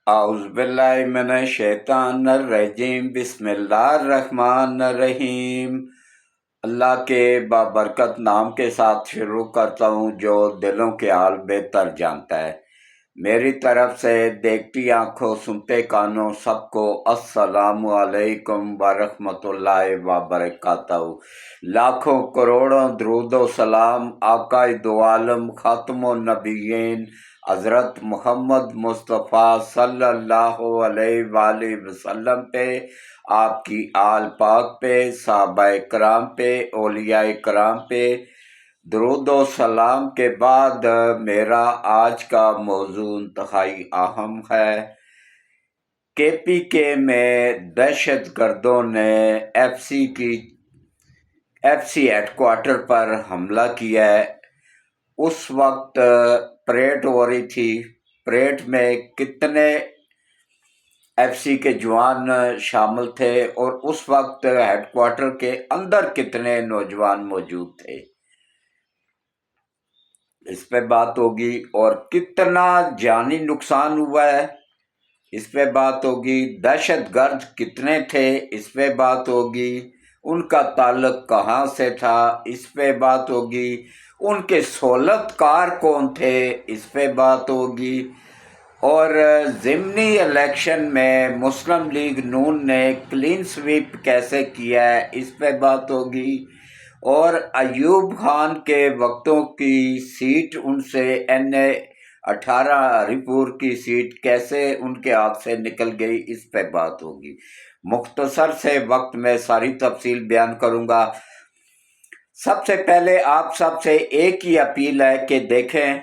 اعوذ باللہ من الشیطان الرجیم، بسم اللہ الرحمن الرحیم۔ اللہ کے بابرکت نام کے ساتھ شروع کرتا ہوں جو دلوں کے حال بہتر جانتا ہے۔ میری طرف سے دیکھتی آنکھوں سنتے کانوں سب کو السلام علیکم ورحمۃ اللہ وبرکاتہ۔ لاکھوں کروڑوں درود و سلام آقا دو عالم خاتم النبیین حضرت محمد مصطفیٰ صلی اللہ علیہ وآلہ وسلم پہ، آپ کی آل پاک پہ، صحابہ کرام پہ، اولیاء کرام پہ۔ درود و سلام کے بعد میرا آج کا موضوع انتہائی اہم ہے۔ کے پی کے میں دہشت گردوں نے ایف سی ہیڈ کوارٹر پر حملہ کیا ہے۔ اس وقت پریڈ ہو رہی تھی، پریڈ میں کتنے ایف سی کے جوان شامل تھے اور اس وقت ہیڈ کوارٹر کے اندر کتنے نوجوان موجود تھے، اس پہ بات ہوگی۔ اور کتنا جانی نقصان ہوا ہے، اس پہ بات ہوگی۔ دہشت گرد کتنے تھے، اس پہ بات ہوگی۔ ان کا تعلق کہاں سے تھا، اس پہ بات ہوگی۔ ان کے سہولت کار کون تھے، اس پہ بات ہوگی۔ اور ضمنی الیکشن میں مسلم لیگ نون نے کلین سویپ کیسے کیا ہے، اس پہ بات ہوگی۔ اور ایوب خان کے وقتوں کی سیٹ ان سے NA-18 ہری پور کی سیٹ کیسے ان کے ہاتھ سے نکل گئی، اس پہ بات ہوگی۔ مختصر سے وقت میں ساری تفصیل بیان کروں گا۔ سب سے پہلے آپ سب سے ایک ہی اپیل ہے کہ دیکھیں،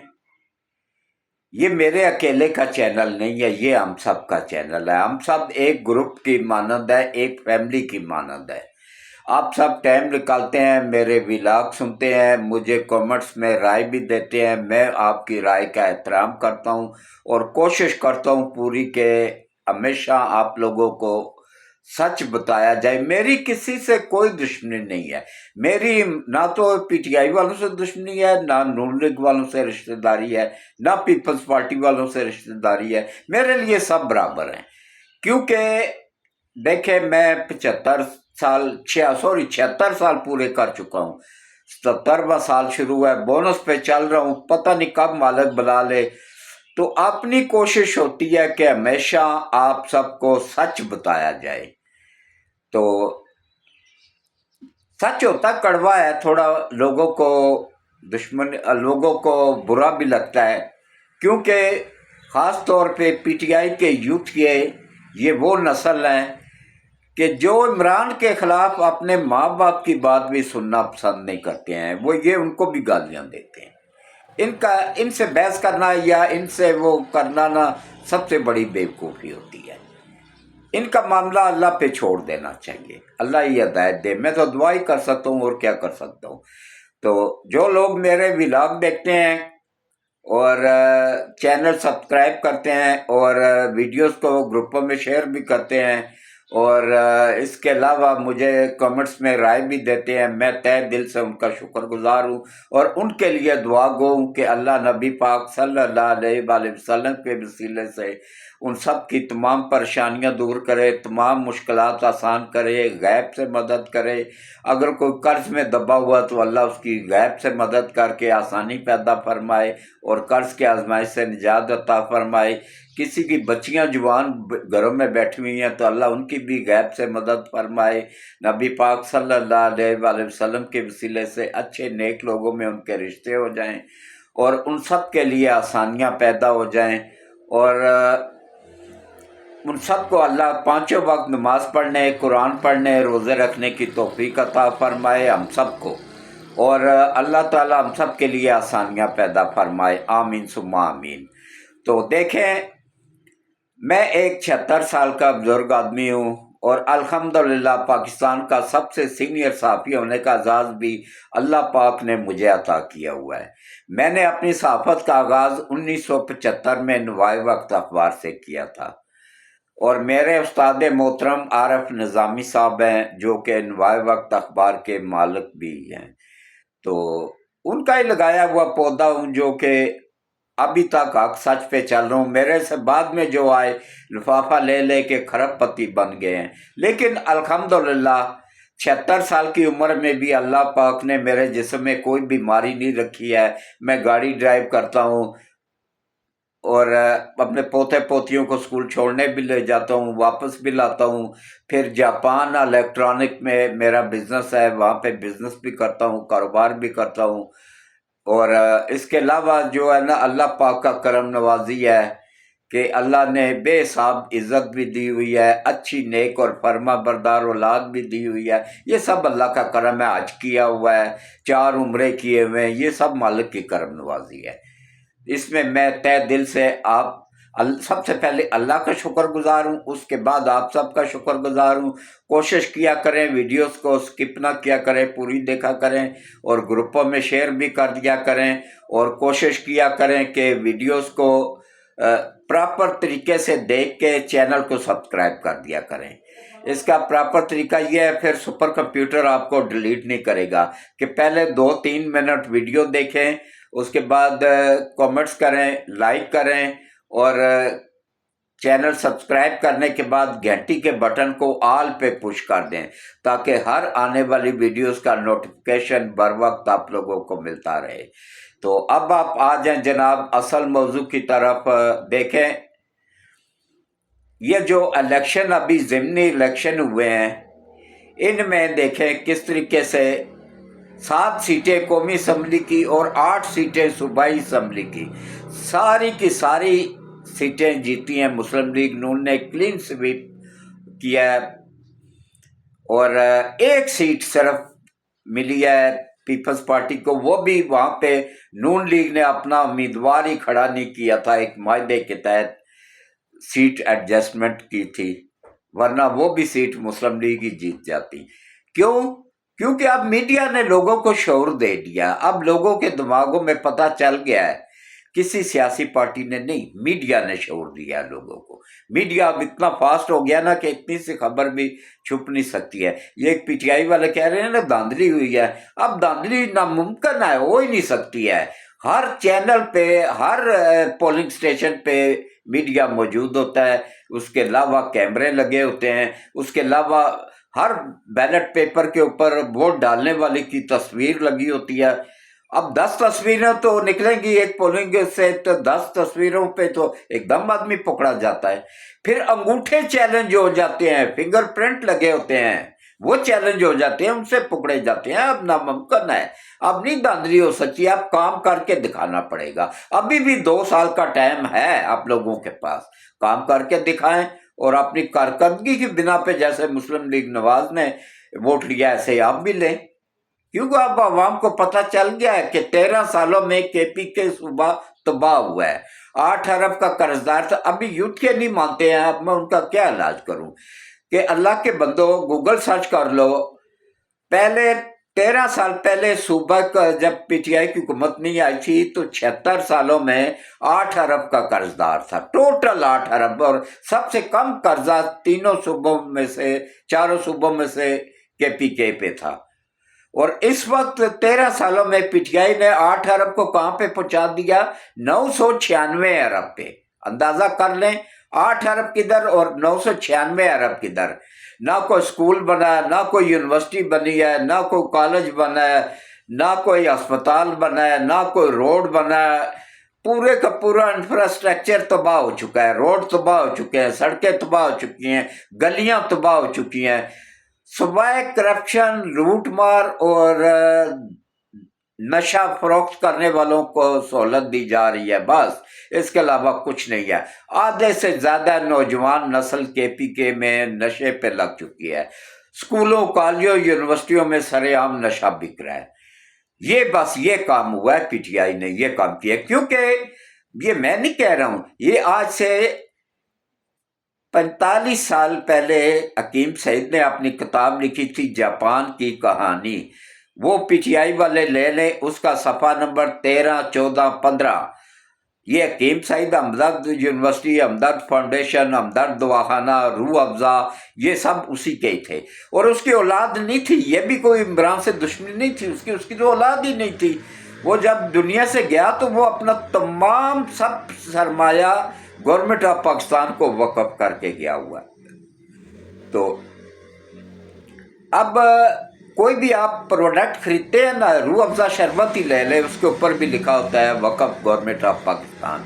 یہ میرے اکیلے کا چینل نہیں ہے، یہ ہم سب کا چینل ہے۔ ہم سب ایک گروپ کی مانند ہے، ایک فیملی کی مانند ہے۔ آپ سب ٹائم نکالتے ہیں، میرے ولاگ سنتے ہیں، مجھے کامنٹس میں رائے بھی دیتے ہیں۔ میں آپ کی رائے کا احترام کرتا ہوں اور کوشش کرتا ہوں پوری کہ ہمیشہ آپ لوگوں کو سچ بتایا جائے۔ میری کسی سے کوئی دشمنی نہیں ہے، میری نہ تو پی ٹی آئی والوں سے دشمنی ہے، نہ نون لیگ والوں سے رشتہ داری ہے، نہ پیپلز پارٹی والوں سے رشتہ داری ہے۔ میرے لیے سب برابر ہیں، کیونکہ دیکھیں میں 76 سال پورے کر چکا ہوں، 77واں سال شروع ہے، بونس پہ چل رہا ہوں، پتہ نہیں کب مالک بلا لے۔ تو اپنی کوشش ہوتی ہے کہ ہمیشہ آپ سب کو سچ بتایا جائے۔ تو سچ ہوتا کڑوا ہے، تھوڑا لوگوں کو برا بھی لگتا ہے، کیونکہ خاص طور پہ پی ٹی آئی کے یوتھ کے یہ وہ نسل ہیں کہ جو عمران کے خلاف اپنے ماں باپ کی بات بھی سننا پسند نہیں کرتے ہیں، وہ یہ ان کو بھی گالیاں دیتے ہیں۔ ان سے بحث کرنا یا ان سے وہ کرنا نا سب سے بڑی بیوقوفی ہوتی ہے۔ ان کا معاملہ اللہ پہ چھوڑ دینا چاہیے، اللہ ہی ہدایت دے۔ میں تو دعا ہی کر سکتا ہوں اور کیا کر سکتا ہوں۔ تو جو لوگ میرے ولاگ دیکھتے ہیں اور چینل سبسکرائب کرتے ہیں اور ویڈیوز کو گروپوں میں شیئر بھی کرتے ہیں اور اس کے علاوہ مجھے کمنٹس میں رائے بھی دیتے ہیں، میں تہ دل سے ان کا شکر گزار ہوں اور ان کے لیے دعا گو ہوں کہ اللہ نبی پاک صلی اللہ علیہ وآلہ وسلم کے وسیلے سے ان سب کی تمام پریشانیاں دور کرے، تمام مشکلات آسان کرے، غیب سے مدد کرے۔ اگر کوئی قرض میں دبا ہوا تو اللہ اس کی غیب سے مدد کر کے آسانی پیدا فرمائے اور قرض کے آزمائش سے نجات عطا فرمائے۔ کسی کی بچیاں جوان گھروں میں بیٹھی ہوئی ہیں تو اللہ ان کی بھی غیب سے مدد فرمائے۔ نبی پاک صلی اللہ علیہ وآلہ وسلم کے وسیلے سے اچھے نیک لوگوں میں ان کے رشتے ہو جائیں اور ان سب کے لیے آسانیاں پیدا ہو جائیں، اور ان سب کو اللہ 5 وقت نماز پڑھنے، قرآن پڑھنے، روزے رکھنے کی توفیق عطا فرمائے ہم سب کو، اور اللہ تعالیٰ ہم سب کے لیے آسانیاں پیدا فرمائے، آمین ثم آمین۔ تو دیکھیں، میں ایک 76 سال کا بزرگ آدمی ہوں اور الحمدللہ پاکستان کا سب سے سینئر صحافی ہونے کا اعزاز بھی اللہ پاک نے مجھے عطا کیا ہوا ہے۔ میں نے اپنی صحافت کا آغاز 1975 میں نوائے وقت اخبار سے کیا تھا، اور میرے استاد محترم عارف نظامی صاحب ہیں جو کہ نوائے وقت اخبار کے مالک بھی ہیں، تو ان کا ہی لگایا ہوا پودا ہوں جو کہ ابھی تک حق سچ پہ چل رہا ہوں. میرے سے بعد میں جو آئے لفافہ لے لے کے کھرب پتی بن گئے ہیں. لیکن الحمدللہ 76 سال کی عمر میں بھی اللہ پاک نے میرے جسم میں کوئی بیماری نہیں رکھی ہے. میں گاڑی ڈرائیو کرتا ہوں اور اپنے پوتے پوتیوں کو اسکول چھوڑنے بھی لے جاتا ہوں, واپس بھی لاتا ہوں. پھر جاپان الیکٹرانک میں میرا بزنس ہے, وہاں پہ بزنس بھی کرتا ہوں, کاروبار بھی کرتا ہوں. اور اس کے علاوہ جو ہے نا اللہ پاک کا کرم نوازی ہے کہ اللہ نے بے حساب عزت بھی دی ہوئی ہے, اچھی نیک اور فرما بردار اولاد بھی دی ہوئی ہے. یہ سب اللہ کا کرم ہے. حج کیا ہوا ہے, 4 عمرے کیے ہوئے ہیں, یہ سب مالک کی کرم نوازی ہے. اس میں میں تہ دل سے سب سے پہلے اللہ کا شکر گزار ہوں, اس کے بعد آپ سب کا شکر گزار ہوں. کوشش کیا کریں ویڈیوز کو سکپ نہ کیا کریں, پوری دیکھا کریں اور گروپوں میں شیئر بھی کر دیا کریں. اور کوشش کیا کریں کہ ویڈیوز کو پراپر طریقے سے دیکھ کے چینل کو سبسکرائب کر دیا کریں. اس کا پراپر طریقہ یہ ہے, پھر سپر کمپیوٹر آپ کو ڈیلیٹ نہیں کرے گا کہ پہلے 2-3 منٹ ویڈیو دیکھیں, اس کے بعد کومنٹس کریں, لائک کریں اور چینل سبسکرائب کرنے کے بعد گھنٹی کے بٹن کو آل پہ پش کر دیں تاکہ ہر آنے والی ویڈیوز کا نوٹیفیکیشن بر وقت آپ لوگوں کو ملتا رہے. تو اب آپ آ جائیں جناب اصل موضوع کی طرف. دیکھیں یہ جو الیکشن ابھی ضمنی الیکشن ہوئے ہیں, ان میں دیکھیں کس طریقے سے 7 سیٹیں قومی اسمبلی کی اور 8 سیٹیں صوبائی اسمبلی کی ساری سیٹیں جیتی ہیں. مسلم لیگ نون نے کلین سویپ کیا ہے اور 1 سیٹ صرف ملی ہے پیپلز پارٹی کو, وہ بھی وہاں پہ نون لیگ نے اپنا امیدوار ہی کھڑا نہیں کیا تھا, ایک معاہدے کے تحت سیٹ ایڈجسٹمنٹ کی تھی, ورنہ وہ بھی سیٹ مسلم لیگ ہی جیت جاتی. کیونکہ اب میڈیا نے لوگوں کو شعور دے دیا. اب لوگوں کے دماغوں میں پتہ چل گیا ہے, کسی سیاسی پارٹی نے نہیں, میڈیا نے شعور دیا لوگوں کو. میڈیا اب اتنا فاسٹ ہو گیا نا کہ اتنی سی خبر بھی چھپ نہیں سکتی ہے. یہ ایک پی ٹی آئی والے کہہ رہے ہیں نا دھاندلی ہوئی ہے, اب دھاندلی ناممکن ہے, ہو ہی نہیں سکتی ہے. ہر چینل پہ, ہر پولنگ سٹیشن پہ میڈیا موجود ہوتا ہے, اس کے علاوہ کیمرے لگے ہوتے ہیں, اس کے علاوہ ہر بیلٹ پیپر کے اوپر ووٹ ڈالنے والے کی تصویر لگی ہوتی ہے. اب 10 تصویریں تو نکلیں گی ایک پولنگ سے, تو 10 تصویروں پہ تو ایک دم آدمی پکڑا جاتا ہے. پھر انگوٹھے چیلنج ہو جاتے ہیں, فنگر پرنٹ لگے ہوتے ہیں, وہ چیلنج ہو جاتے ہیں, ان سے پکڑے جاتے ہیں. اب ناممکن ہے, اب نہیں دھاندلی ہو سکتی, اب کام کر کے دکھانا پڑے گا. ابھی بھی 2 سال کا ٹائم ہے آپ لوگوں کے پاس, کام کر کے دکھائیں اور اپنی کارکردگی کی بنا پہ جیسے مسلم لیگ نواز نے ووٹ لیا ایسے آپ بھی لیں. کیونکہ اب عوام کو پتہ چل گیا ہے کہ 13 سالوں میں کے پی کے صوبہ تباہ ہوا ہے, 8 ارب کا قرض دار تھا. ابھی یوتھ کے نہیں مانتے ہیں, اب میں ان کا کیا علاج کروں کہ اللہ کے بندو گوگل سرچ کر لو. پہلے 13 سال پہلے صوبہ کا جب پی ٹی آئی کی حکومت نہیں آئی تھی تو 76 سالوں میں 8 ارب کا قرض دار تھا, ٹوٹل 8 ارب, اور سب سے کم قرضہ 4 صوبوں میں سے کے پی کے پہ تھا. اور اس وقت 13 سالوں میں پی ٹی آئی نے 8 ارب کو کہاں پہ پہنچا دیا, 996 ارب پہ. اندازہ کر لیں 8 ارب کدھر اور 996 ارب کدھر. نہ کوئی اسکول بنا ہے, نہ کوئی یونیورسٹی بنی ہے, نہ کوئی کالج بنا ہے, نہ کوئی ہسپتال بنا ہے, نہ کوئی روڈ بنا ہے. پورے کا پورا انفراسٹرکچر تباہ ہو چکا ہے, روڈ تباہ ہو چکے ہیں, سڑکیں تباہ ہو چکی ہیں, گلیاں تباہ ہو چکی ہیں. سوائے کرپشن, لوٹ مار اور نشہ فروخت کرنے والوں کو سہولت دی جا رہی ہے, بس اس کے علاوہ کچھ نہیں ہے. آدھے سے زیادہ نوجوان نسل کے پی کے میں نشے پہ لگ چکی ہے. اسکولوں, کالجوں, یونیورسٹیوں میں سرے عام نشہ بک رہا ہے. یہ کام ہوا ہے, پی ٹی آئی نے یہ کام کیا. کیونکہ یہ میں نہیں کہہ رہا ہوں, یہ آج سے 45 سال پہلے حکیم سعید نے اپنی کتاب لکھی تھی جاپان کی کہانی, وہ پی ٹی آئی والے لے لیں, اس کا صفحہ نمبر 13, 14, 15. یہ حکیم سعید ہمدرد یونیورسٹی, ہمدرد فاؤنڈیشن, ہمدرد دواخانہ, روح افزا, یہ سب اسی کے ہی تھے. اور اس کی اولاد نہیں تھی, یہ بھی کوئی عمران سے دشمنی نہیں تھی, اس کی تو اولاد ہی نہیں تھی. وہ جب دنیا سے گیا تو وہ اپنا تمام سب سرمایہ گورنمنٹ آف پاکستان کو وقف کر کے گیا ہوا ہے۔ تو اب کوئی بھی آپ پروڈکٹ خریدتے ہیں نا، روح افزا شربت ہی لے لیں، اس کے اوپر بھی لکھا ہوتا ہے وقف government of Pakistan.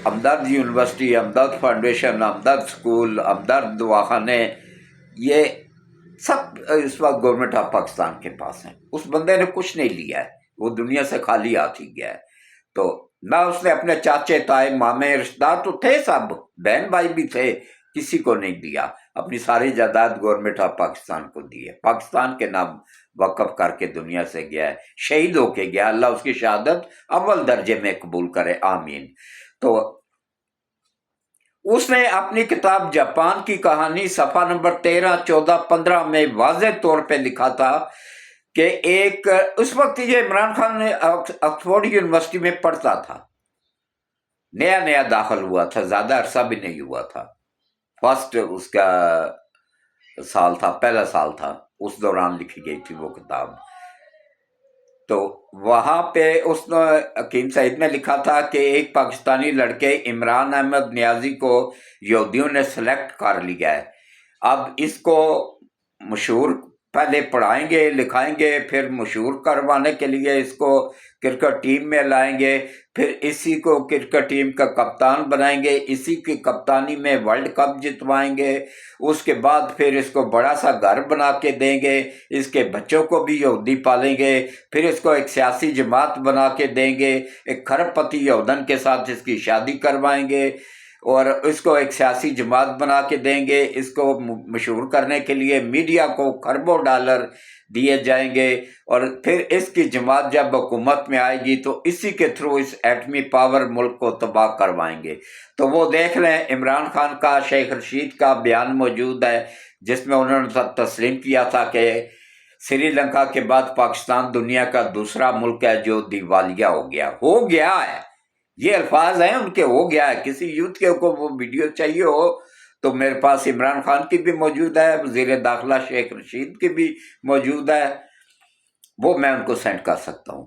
Hamdard university, Hamdard foundation, Hamdard school, Hamdard دواخانے، یہ سب اس وقت گورنمنٹ آف پاکستان کے پاس ہیں۔ اس بندے نے کچھ نہیں لیا ہے، وہ دنیا سے خالی ہاتھ ہی گیا ہے۔ تو نہ اس نے اپنے چاچے تائے مامے رشتہ دار تو تھے، سب بہن بھائی بھی تھے، کسی کو نہیں دیا، اپنی ساری جائیداد گورنمنٹ آف پاکستان کو دی ہے، پاکستان کے نام وقف کر کے دنیا سے گیا ہے، شہید ہو کے گیا، اللہ اس کی شہادت اول درجے میں قبول کرے، آمین۔ تو اس نے اپنی کتاب جاپان کی کہانی صفحہ نمبر 13، 14، 15 میں واضح طور پہ لکھا تھا کہ اس وقت یہ عمران خان نے آکسفورڈ یونیورسٹی میں پڑھتا تھا، نیا داخل ہوا تھا، زیادہ عرصہ بھی نہیں ہوا تھا، فرسٹ اس کا سال تھا، پہلا سال تھا، اس دوران لکھی گئی تھی وہ کتاب۔ تو وہاں پہ اس نے حکیم سعید میں لکھا تھا کہ ایک پاکستانی لڑکے عمران احمد نیازی کو یہودیوں نے سلیکٹ کر لیا ہے، اب اس کو مشہور پہلے پڑھائیں گے لکھائیں گے، پھر مشہور کروانے کے لیے اس کو کرکٹ ٹیم میں لائیں گے، پھر اسی کو کرکٹ ٹیم کا کپتان بنائیں گے، اسی کی کپتانی میں ورلڈ کپ جتوائیں گے، اس کے بعد پھر اس کو بڑا سا گھر بنا کے دیں گے، اس کے بچوں کو بھی یہودی پالیں گے، پھر اس کو ایک سیاسی جماعت بنا کے دیں گے، ایک کھرب پتی یہودن کے ساتھ اس کی شادی کروائیں گے، اور اس کو ایک سیاسی جماعت بنا کے دیں گے، اس کو مشہور کرنے کے لیے میڈیا کو کھربوں ڈالر دیے جائیں گے، اور پھر اس کی جماعت جب حکومت میں آئے گی تو اسی کے تھرو اس ایٹمی پاور ملک کو تباہ کروائیں گے۔ تو وہ دیکھ لیں، عمران خان کا شیخ رشید کا بیان موجود ہے جس میں انہوں نے تسلیم کیا تھا کہ سری لنکا کے بعد پاکستان دنیا کا دوسرا ملک ہے جو دیوالیہ ہو گیا ہے، یہ الفاظ ہیں ان کے، ہو گیا ہے۔ کسی یوتھ کے کو وہ ویڈیو چاہیے ہو تو میرے پاس عمران خان کی بھی موجود ہے، وزیر داخلہ شیخ رشید کی بھی موجود ہے، وہ میں ان کو سینڈ کر سکتا ہوں۔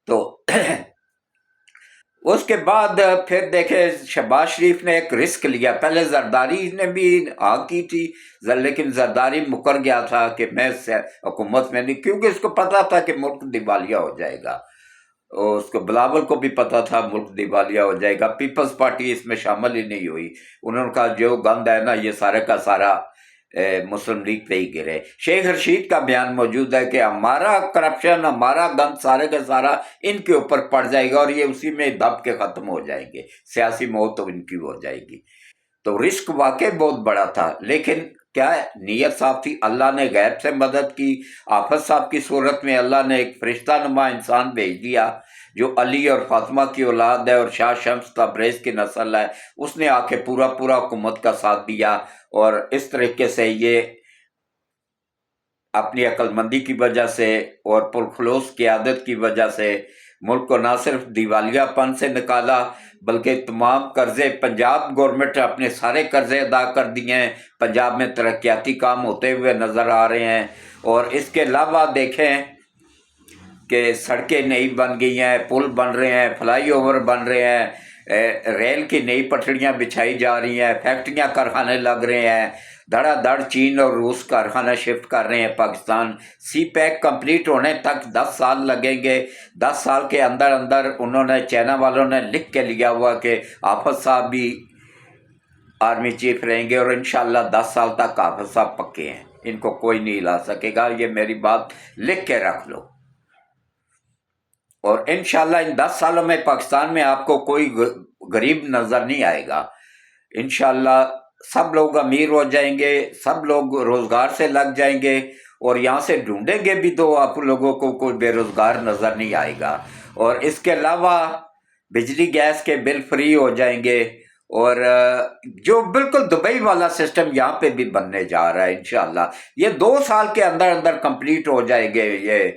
تو اس کے بعد پھر دیکھیں شہباز شریف نے ایک رسک لیا، پہلے زرداری نے بھی کی تھی، لیکن زرداری مکر گیا تھا کہ میں حکومت میں نہیں، کیونکہ اس کو پتا تھا کہ ملک دیوالیہ ہو جائے گا، اور اس کو بلاول کو بھی پتا تھا ملک دیوالیہ ہو جائے گا، پیپلز پارٹی اس میں شامل ہی نہیں ہوئی، انہوں نے کہا جو گند ہے نا یہ سارے کا سارا مسلم لیگ پہ ہی گرے۔ شیخ رشید کا بیان موجود ہے کہ ہمارا کرپشن، ہمارا گند سارے کا سارا ان کے اوپر پڑ جائے گا اور یہ اسی میں دب کے ختم ہو جائیں گے، سیاسی موت تو ان کی ہو جائے گی۔ تو رسک واقعی بہت بڑا تھا، لیکن کیا نیت صاف تھی، اللہ نے غیب سے مدد کی، آفت صاحب کی صورت میں اللہ نے ایک فرشتہ نما انسان بھیج دیا جو علی اور فاطمہ کی اولاد ہے اور شاہ شمس تبریز کی نسل ہے، اس نے آ کے پورا حکومت کا ساتھ دیا، اور اس طریقے سے یہ اپنی عقل مندی کی وجہ سے اور پرخلوص قیادت کی وجہ سے ملک کو نہ صرف دیوالیہ پن سے نکالا بلکہ تمام قرضے، پنجاب گورنمنٹ اپنے سارے قرضے ادا کر دیے ہیں، پنجاب میں ترقیاتی کام ہوتے ہوئے نظر آ رہے ہیں، اور اس کے علاوہ دیکھیں کہ سڑکیں نئی بن گئی ہیں، پل بن رہے ہیں، فلائی اوور بن رہے ہیں، ریل کی نئی پٹڑیاں بچھائی جا رہی ہیں، فیکٹریاں کارخانے لگ رہے ہیں، دھڑا دھڑ چین اور روس کارخانہ شفٹ کر رہے ہیں پاکستان۔ سی پیک کمپلیٹ ہونے تک 10 سال لگیں گے، 10 سال کے اندر انہوں نے چائنا والوں نے لکھ کے لیا ہوا کہ آفت صاحب بھی آرمی چیف رہیں گے، اور انشاءاللہ 10 سال تک آفت صاحب پکے ہیں، ان کو کوئی نہیں ہلا سکے گا، یہ میری بات لکھ کے رکھ لو۔ اور انشاءاللہ ان 10 سالوں میں پاکستان میں آپ کو کوئی غریب نظر نہیں آئے گا، انشاءاللہ سب لوگ امیر ہو جائیں گے، سب لوگ روزگار سے لگ جائیں گے، اور یہاں سے ڈھونڈیں گے بھی تو آپ لوگوں کو کوئی بے روزگار نظر نہیں آئے گا، اور اس کے علاوہ بجلی گیس کے بل فری ہو جائیں گے، اور جو بالکل دبئی والا سسٹم یہاں پہ بھی بننے جا رہا ہے انشاءاللہ، یہ 2 سال کے اندر کمپلیٹ ہو جائیں گے یہ۔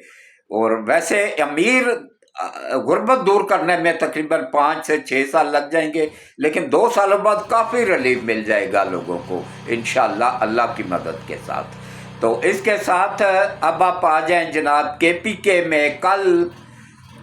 اور ویسے امیر غربت دور کرنے میں تقریباً 5 سے 6 سال لگ جائیں گے، لیکن 2 سالوں بعد کافی ریلیف مل جائے گا لوگوں کو انشاءاللہ اللہ کی مدد کے ساتھ۔ تو اس کے ساتھ اب آپ آ جائیں جناب کے پی کے میں کل